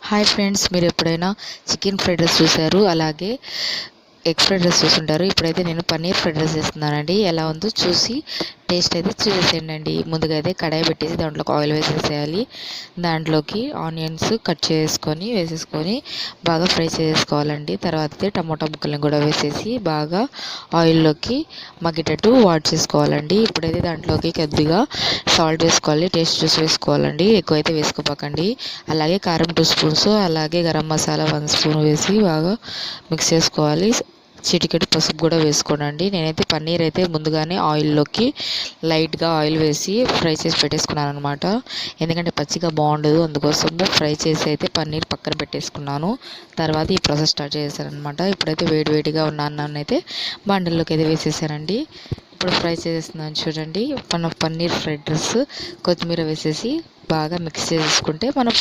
Hi friends, మీరు ఎప్పుడైనా chicken fried rice చూసారు, అలాగే ఎగ్ ఫ్రైడ్ రైస్ చూసుంటారు. ఇప్పుడైతే నేను పన్నీర్ ఫ్రైడ్ రైస్ చేస్తున్నానండి. ఎలా ఉందో చూసి టేస్ట్ అయితే చూసేసేయండి. ముందుగా అయితే కడాయి పెట్టేసి దాంట్లోకి ఆయిల్ వేసేసేయాలి. దాంట్లోకి ఆనియన్స్ కట్ వేసేసుకొని బాగా ఫ్రై చేసుకోవాలండి. తర్వాత అయితే టమోటా ముక్కలను కూడా వేసేసి బాగా ఆయిల్లోకి మగ్గేటట్టు వాట్ చేసుకోవాలండి. ఇప్పుడైతే దాంట్లోకి కొద్దిగా సాల్ట్ వేసుకోవాలి, టేస్ట్ చూసి వేసుకోవాలండి, ఎక్కువైతే వేసుకోపాకండి. అలాగే కారం 2 స్పూన్స్, అలాగే గరం మసాలా 1 స్పూన్ వేసి బాగా మిక్స్ చేసుకోవాలి. చిటికెడు పసుపు కూడా వేసుకోనండి. నేనైతే పన్నీర్ అయితే ముందుగానే ఆయిల్లోకి లైట్గా ఆయిల్ వేసి ఫ్రై చేసి పెట్టేసుకున్నాను అనమాట. ఎందుకంటే పచ్చిగా బాగుండదు, అందుకోసము ఫ్రై చేసి అయితే పన్నీర్ పక్కన పెట్టేసుకున్నాను. తర్వాత ఈ ప్రాసెస్ స్టార్ట్ చేశాను అనమాట. ఇప్పుడైతే వేడివేడిగా ఉన్న అన్నాన్ని అయితే బండల్లోకి అయితే వేసేసానండి. ఇప్పుడు ఫ్రై చేసేస్తున్నాను చూడండి. మన పన్నీర్ ఫ్రైడ్ రైస్ కొత్తిమీర వేసేసి బాగా మిక్స్ చేసుకుంటే మనం